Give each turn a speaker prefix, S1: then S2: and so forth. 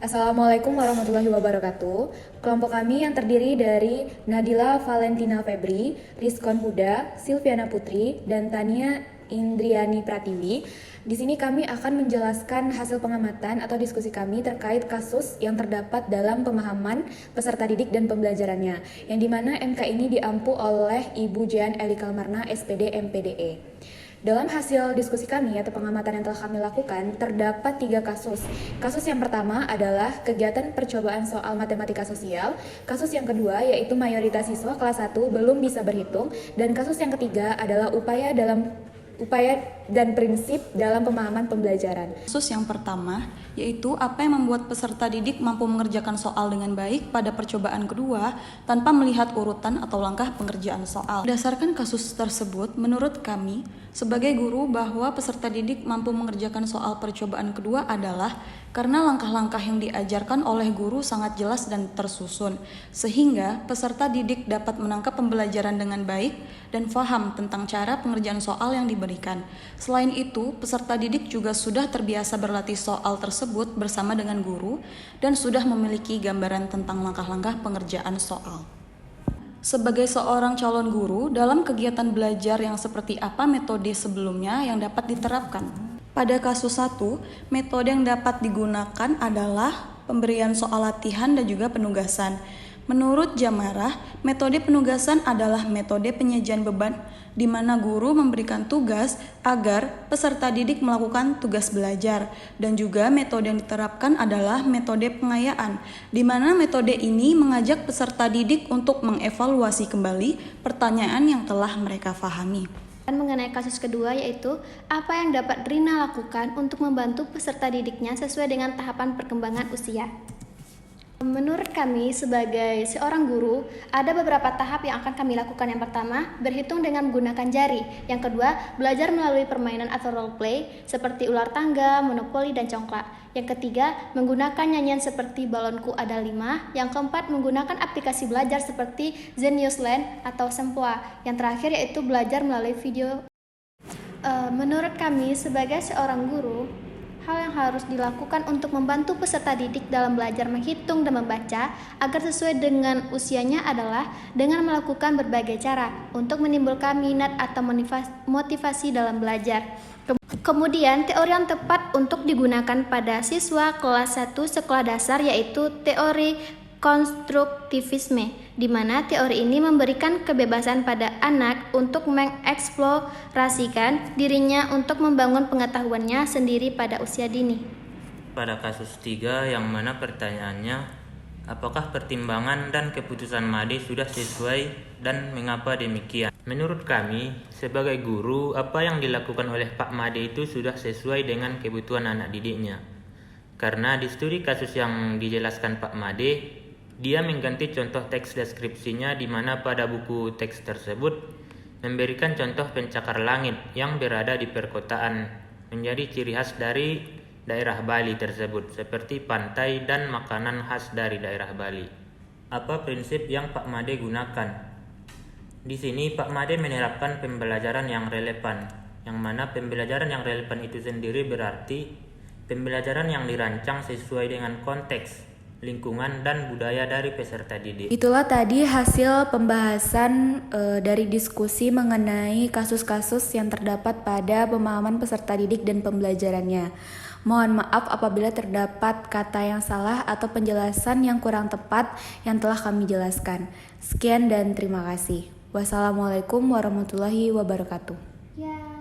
S1: Assalamualaikum warahmatullahi wabarakatuh. Kelompok kami yang terdiri dari Nadila Valentina Febri, Rizkon Huda, Silviana Putri, dan Tania Indriani Pratiwi. Di sini kami akan menjelaskan hasil pengamatan atau diskusi kami terkait kasus yang terdapat dalam pemahaman peserta didik dan pembelajarannya, yang dimana MK ini diampu oleh Ibu Jean Eli Kalmarna, SPD MPDE. Dalam hasil diskusi kami atau pengamatan yang telah kami lakukan, terdapat 3 kasus. Kasus yang pertama adalah kegiatan percobaan soal matematika sosial. Kasus yang kedua yaitu mayoritas siswa kelas 1 belum bisa berhitung. Dan kasus yang ketiga adalah upaya dan prinsip dalam pemahaman pembelajaran.
S2: Kasus yang pertama yaitu apa yang membuat peserta didik mampu mengerjakan soal dengan baik pada percobaan kedua tanpa melihat urutan atau langkah pengerjaan soal. Berdasarkan kasus tersebut, menurut kami sebagai guru bahwa peserta didik mampu mengerjakan soal percobaan kedua adalah karena langkah-langkah yang diajarkan oleh guru sangat jelas dan tersusun, sehingga peserta didik dapat menangkap pembelajaran dengan baik dan paham tentang cara pengerjaan soal yang diberikan. Selain itu, peserta didik juga sudah terbiasa berlatih soal tersebut bersama dengan guru dan sudah memiliki gambaran tentang langkah-langkah pengerjaan soal. Sebagai seorang calon guru, dalam kegiatan belajar yang seperti apa metode sebelumnya yang dapat diterapkan? Pada kasus 1, metode yang dapat digunakan adalah pemberian soal latihan dan juga penugasan. Menurut Jamarah, metode penugasan adalah metode penyajian beban di mana guru memberikan tugas agar peserta didik melakukan tugas belajar, dan juga metode yang diterapkan adalah metode pengayaan di mana metode ini mengajak peserta didik untuk mengevaluasi kembali pertanyaan yang telah mereka pahami.
S3: Dan mengenai kasus kedua yaitu apa yang dapat Rina lakukan untuk membantu peserta didiknya sesuai dengan tahapan perkembangan usia. Menurut kami sebagai seorang guru, ada beberapa tahap yang akan kami lakukan. Yang pertama, berhitung dengan menggunakan jari. Yang kedua, belajar melalui permainan atau role play seperti ular tangga, monopoli, dan congklak. Yang ketiga, menggunakan nyanyian seperti balonku ada 5. Yang keempat, menggunakan aplikasi belajar seperti Zeniusland atau Sempoa. Yang terakhir yaitu belajar melalui video. Menurut kami sebagai seorang guru, hal yang harus dilakukan untuk membantu peserta didik dalam belajar menghitung dan membaca agar sesuai dengan usianya adalah dengan melakukan berbagai cara untuk menimbulkan minat atau motivasi dalam belajar. Kemudian, teori yang tepat untuk digunakan pada siswa kelas 1 sekolah dasar yaitu teori konstruktivisme, di mana teori ini memberikan kebebasan pada anak untuk mengeksplorasikan dirinya untuk membangun pengetahuannya sendiri pada usia dini.
S4: Pada kasus 3 yang mana pertanyaannya, apakah pertimbangan dan keputusan Made sudah sesuai dan mengapa demikian? Menurut kami, sebagai guru, apa yang dilakukan oleh Pak Made itu sudah sesuai dengan kebutuhan anak didiknya. Karena di studi kasus yang dijelaskan Pak Made, dia mengganti contoh teks deskripsinya di mana pada buku teks tersebut memberikan contoh pencakar langit yang berada di perkotaan menjadi ciri khas dari daerah Bali tersebut seperti pantai dan makanan khas dari daerah Bali. Apa prinsip yang Pak Made gunakan? Di sini Pak Made menerapkan pembelajaran yang relevan, yang mana pembelajaran yang relevan itu sendiri berarti pembelajaran yang dirancang sesuai dengan konteks, lingkungan, dan budaya dari peserta didik.
S1: Itulah tadi hasil pembahasan dari diskusi mengenai kasus-kasus yang terdapat pada pemahaman peserta didik dan pembelajarannya. Mohon maaf apabila terdapat kata yang salah atau penjelasan yang kurang tepat yang telah kami jelaskan. Sekian dan terima kasih. Wassalamualaikum warahmatullahi wabarakatuh.
S3: Ya.